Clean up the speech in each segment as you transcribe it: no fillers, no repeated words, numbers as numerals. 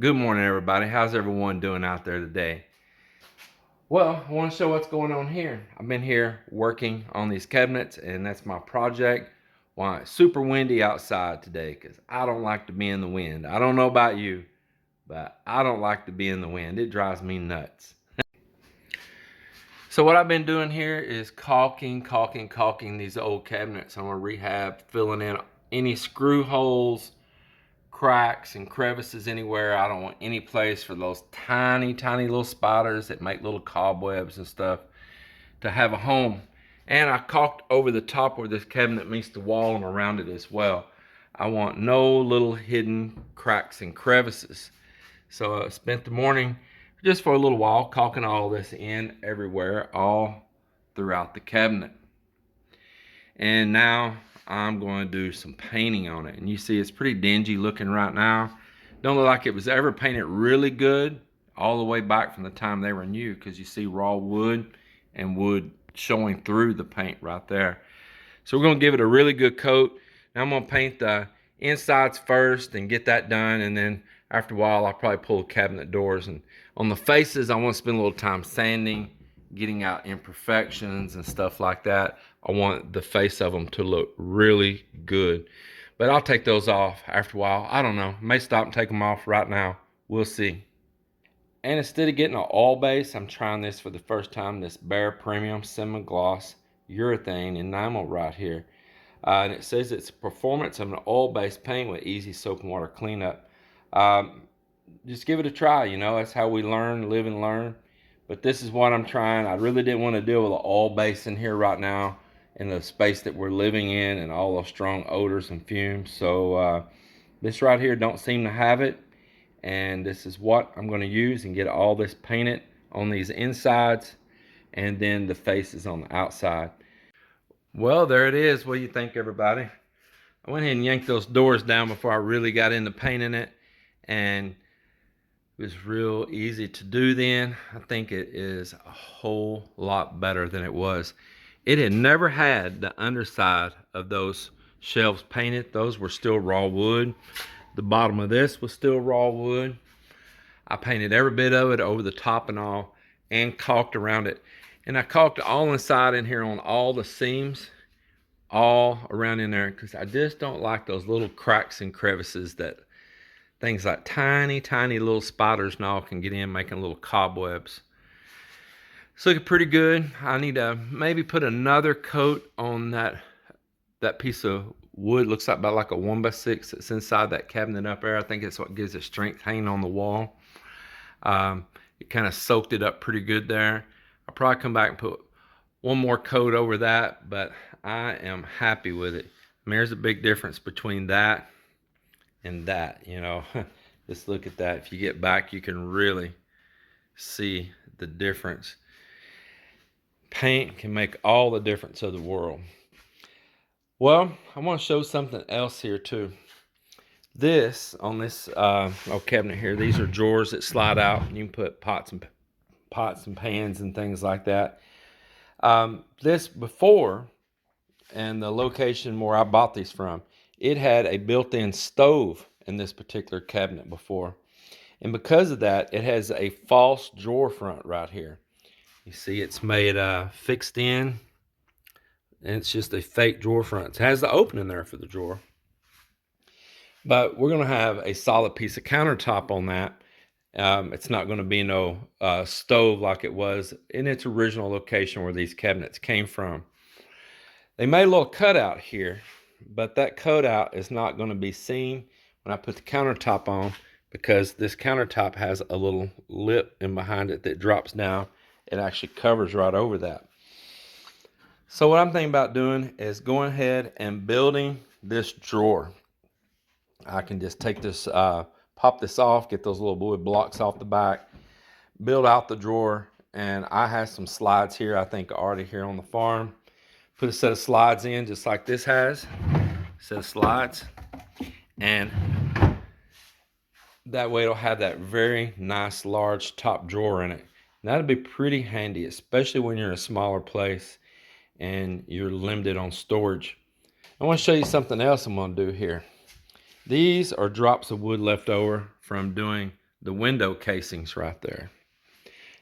Good morning, everybody. How's everyone doing out there today? Well, I want to show what's going on here. I've been here working on these cabinets, and that's my project. Why it's super windy outside today because I don't like to be in the wind. I don't know about you, but I don't like to be in the wind. It drives me nuts. So what I've been doing here is caulking these old cabinets. I'm gonna rehab, filling in any screw holes, cracks and crevices anywhere. I don't want any place for those tiny little spiders that make little cobwebs and stuff to have a home. And I caulked over the top where this cabinet meets the wall and around it as well. I want no little hidden cracks and crevices. So I spent the morning just for a little while caulking all this in everywhere, all throughout the cabinet. And now I'm going to do some painting on it. And you see it's pretty dingy looking right now. Don't look like it was ever painted really good all the way back from the time they were new, because you see raw wood and wood showing through the paint right there. So we're going to give it a really good coat. Now I'm going to paint the insides first and get that done, and then after a while I'll probably pull the cabinet doors. And on the faces I want to spend a little time sanding, getting out imperfections and stuff like that. I want the face of them to look really good, but I'll take those off after a while. I don't know, may stop and take them off right now. We'll see. And instead of getting an oil base, I'm trying this for the first time, this Bare Premium Semi-Gloss Urethane Enamel right here. And it says it's performance of an oil-based paint with easy soap and water cleanup. Just give it a try, you know, that's how we learn, live and learn. But this is what I'm trying. I really didn't want to deal with an oil base in here right now in the space that we're living in and all those strong odors and fumes. So this right here don't seem to have it. And this is what I'm going to use and get all this painted on these insides and then the faces on the outside. Well, there it is. What do you think, everybody? I went ahead and yanked those doors down before I really got into painting it, and it was real easy to do then. I think it is a whole lot better than it was. It had never had the underside of those shelves painted. Those were still raw wood. The bottom of this was still raw wood. I painted every bit of it over the top and all, and caulked around it. And I caulked all inside in here on all the seams, all around in there, because I just don't like those little cracks and crevices that things like tiny little spiders and all can get in, making little cobwebs. It's looking pretty good. I need to maybe put another coat on that piece of wood. Looks like about like a 1x6 that's inside that cabinet up there. I think it's what gives it strength hanging on the wall. It kind of soaked it up pretty good there. I'll probably come back and put one more coat over that, but I am happy with it. I mean, there's a big difference between that and that, you know. Just look at that. If you get back, you can really see the difference. Paint can make all the difference of the world. Well, I want to show something else here too. This on this old cabinet here, these are drawers that slide out, and you can put pots and pans and things like that. This before, and the location where I bought these from, it had a built-in stove in this particular cabinet before, and because of that, it has a false drawer front right here. You see, it's made fixed in, and it's just a fake drawer front. It has the opening there for the drawer, but we're going to have a solid piece of countertop on that. It's not going to be no stove like it was in its original location where these cabinets came from. They made a little cutout here, but that cutout is not going to be seen when I put the countertop on, because this countertop has a little lip in behind it that drops down. It actually covers right over that. So what I'm thinking about doing is going ahead and building this drawer. I can just take this, pop this off, get those little wood blocks off the back, build out the drawer, and I have some slides here, I think already here on the farm. Put a set of slides in just like this has, a set of slides, and that way it'll have that very nice large top drawer in it. And that'll be pretty handy, especially when you're in a smaller place and you're limited on storage. I want to show you something else I'm going to do here. These are drops of wood left over from doing the window casings right there.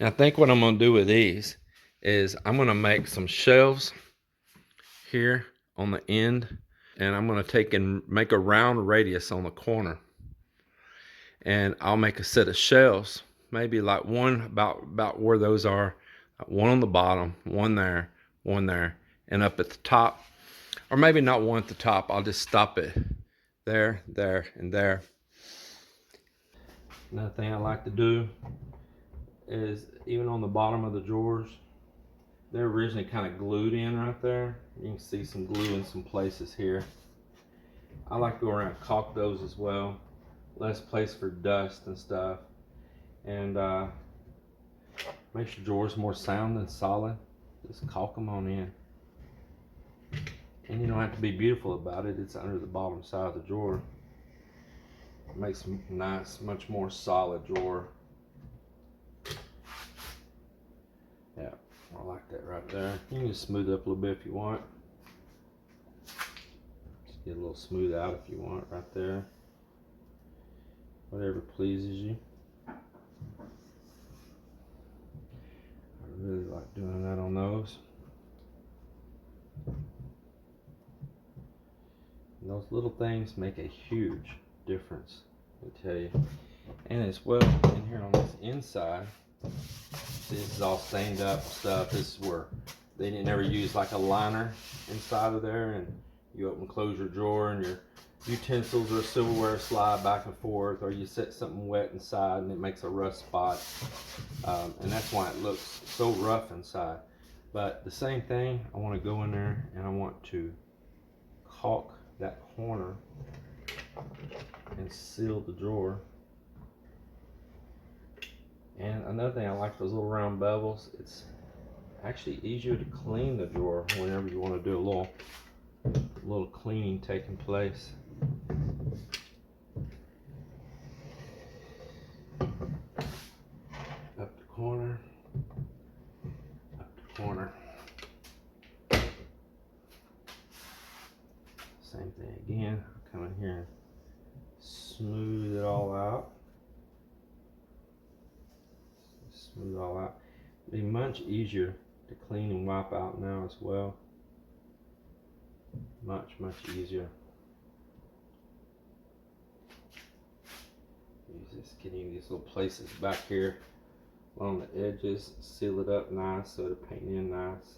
And I think what I'm going to do with these is I'm going to make some shelves here on the end, and I'm going to take and make a round radius on the corner, and I'll make a set of shelves, maybe like one about where those are, one on the bottom, one there, and up at the top, or maybe not one at the top. I'll just stop it there, and there. Another thing I like to do is even on the bottom of the drawers, they're originally kind of glued in right there. You can see some glue in some places here. I like to go around and caulk those as well. Less place for dust and stuff. And makes your drawers more sound and solid. Just caulk them on in. And you don't have to be beautiful about it. It's under the bottom side of the drawer. It makes a nice, much more solid drawer. Yeah, I like that right there. You can just smooth it up a little bit if you want. Just get a little smooth out if you want right there. Whatever pleases you. I really like doing that on those. And those little things make a huge difference, I tell you. And as well, in here on this inside, this is all stained up stuff. This is where they didn't ever use like a liner inside of there, and you open and close your drawer and your utensils or silverware slide back and forth, or you set something wet inside and it makes a rust spot, and that's why it looks so rough inside. But the same thing, I want to go in there and I want to caulk that corner and seal the drawer. And another thing, I like those little round bevels. It's actually easier to clean the drawer whenever you want to do a little cleaning taking place. Up the corner, up the corner. Same thing again. Come in here and smooth it all out. Smooth it all out. It'll be much easier to clean and wipe out now as well. Much easier. Just getting these little places back here along the edges, seal it up nice so it'll paint in nice.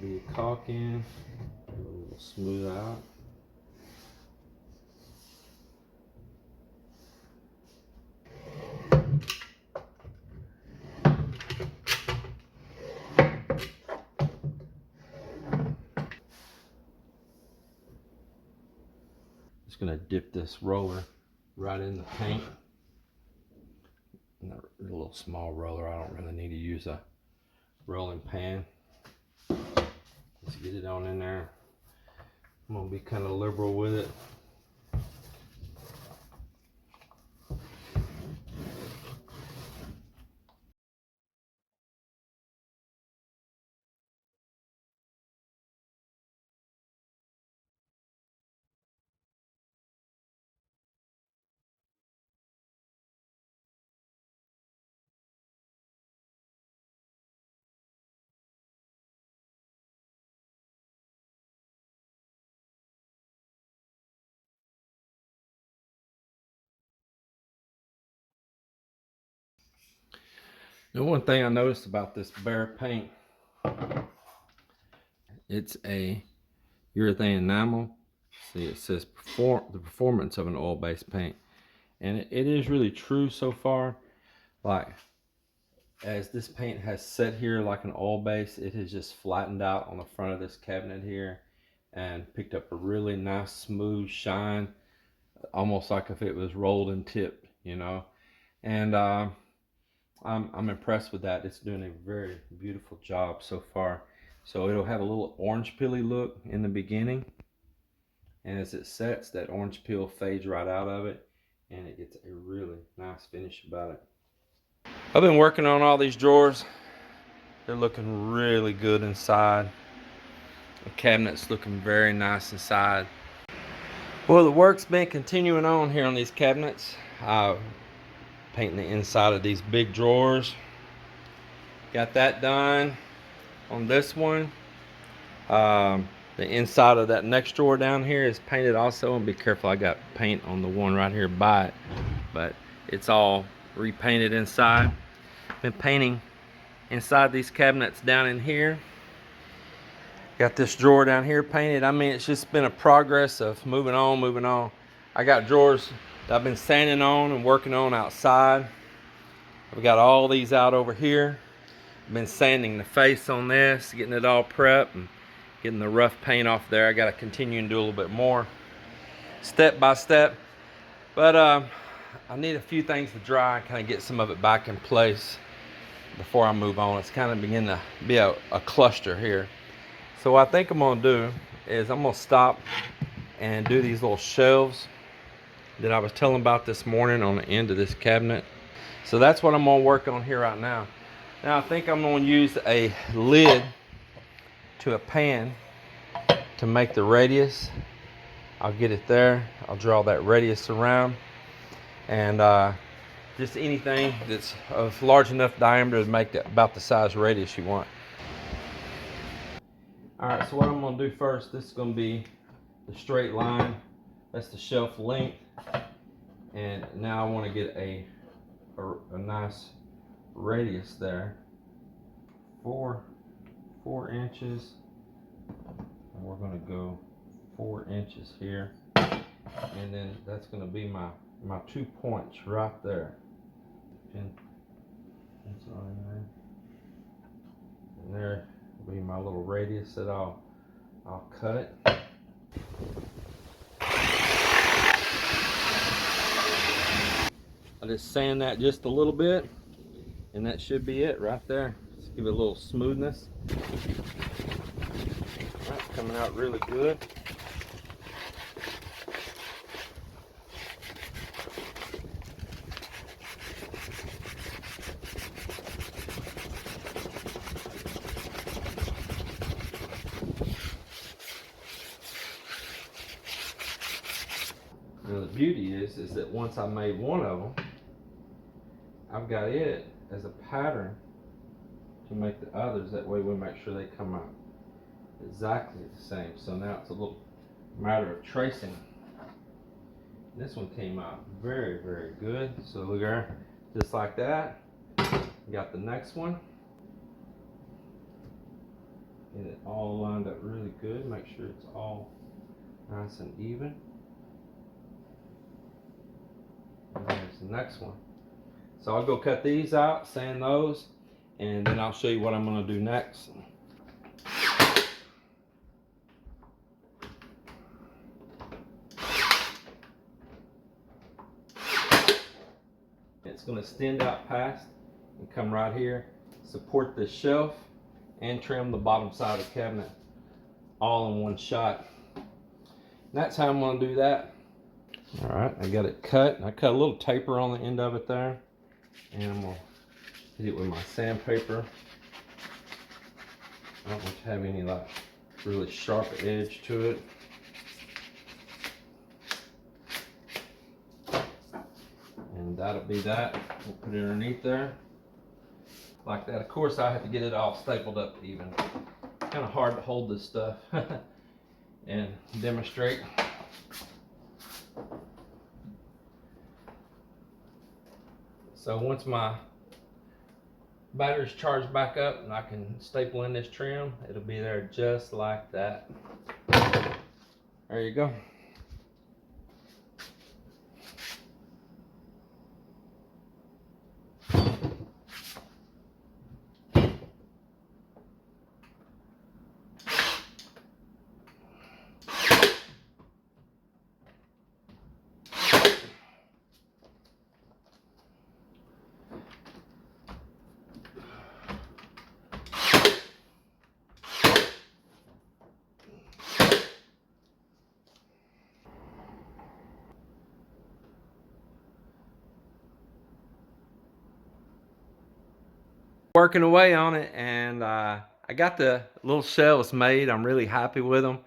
Be caulking, a little smooth out. Just gonna dip this roller right in the paint. A little small roller. I don't really need to use a rolling pan. Let's get it on in there. I'm gonna be kind of liberal with it. The one thing I noticed about this Behr paint, it's a urethane enamel. See, it says the performance of an oil-based paint, and it is really true so far. Like, as this paint has set here like an oil base, it has just flattened out on the front of this cabinet here and picked up a really nice smooth shine, almost like if it was rolled and tipped, you know. And I'm impressed with that. It's doing a very beautiful job so far. So it'll have a little orange pilly look in the beginning, and as it sets, that orange peel fades right out of it, and it gets a really nice finish about it. I've been working on all these drawers. They're looking really good inside. The cabinet's looking very nice inside. Well, the work's been continuing on here on these cabinets. Painting the inside of these big drawers. Got that done on this one. The inside of that next drawer down here is painted also, and be careful, I got paint on the one right here by it, but it's all repainted inside. Been painting inside these cabinets down in here. Got this drawer down here painted. I mean, it's just been a progress of moving on. I got drawers that I've been sanding on and working on outside. I've got all these out over here. I've been sanding the face on this, getting it all prepped and getting the rough paint off there. I got to continue and do a little bit more step by step, but I need a few things to dry and kind of get some of it back in place before I move on. It's kind of beginning to be a cluster here. So what I think I'm going to do is I'm going to stop and do these little shelves that I was telling about this morning on the end of this cabinet. So that's what I'm going to work on here right now. Now I think I'm going to use a lid to a pan to make the radius. I'll get it there. I'll draw that radius around, and just anything that's of large enough diameter to make that about the size radius you want. Alright, so what I'm going to do first, this is going to be the straight line. That's the shelf length. And now I want to get a nice radius there. 4 inches. And we're going to go 4 inches here. And then that's going to be my 2 points right there. And that's all in there. And there will be my little radius that I'll cut. I just sand that just a little bit, and that should be it right there. Just give it a little smoothness. That's coming out really good. Now the beauty is that once I made one of them, I've got it as a pattern to make the others. That way we make sure they come out exactly the same. So now it's a little matter of tracing. This one came out very, very good. So look there, just like that. Got the next one. Get it all lined up really good. Make sure it's all nice and even. And there's the next one. So I'll go cut these out, sand those, and then I'll show you what I'm going to do next. It's going to extend out past and come right here, support this shelf, and trim the bottom side of the cabinet all in one shot. And that's how I'm going to do that. All right, I got it cut. I cut a little taper on the end of it there. And I'm going to hit it with my sandpaper. I don't want to have any like really sharp edge to it. And that'll be that. We'll put it underneath there. Like that. Of course I have to get it all stapled up even. It's kind of hard to hold this stuff and demonstrate. So once my battery's charged back up and I can staple in this trim, it'll be there just like that. There you go. Working away on it, and I got the little shelves made. I'm really happy with them.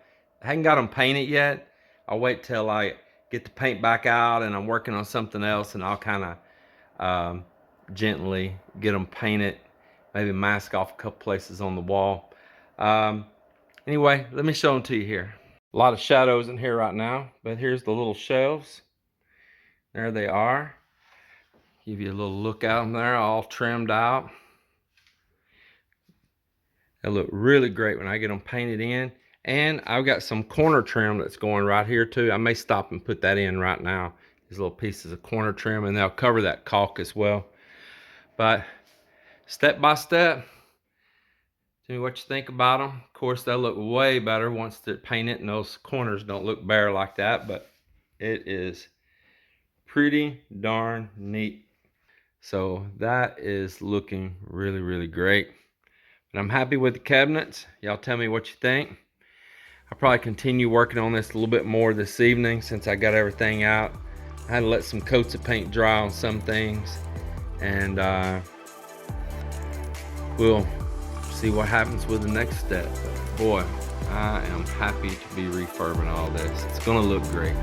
I haven't got them painted yet. I'll wait till I get the paint back out and I'm working on something else, and I'll kind of gently get them painted, maybe mask off a couple places on the wall. Anyway, let me show them to you here. A lot of shadows in here right now, but here's the little shelves. There they are. Give you a little look at them there, all trimmed out. They look really great when I get them painted in. And I've got some corner trim that's going right here too. I may stop and put that in right now. These little pieces of corner trim, and they'll cover that caulk as well. But step by step, tell me what you think about them. Of course, they'll look way better once they're painted and those corners don't look bare like that, but it is pretty darn neat. So that is looking really, really great. And I'm happy with the cabinets. Y'all tell me what you think. I'll probably continue working on this a little bit more this evening since I got everything out. I had to let some coats of paint dry on some things, and we'll see what happens with the next step. But boy, I am happy to be refurbing all this. It's gonna look great.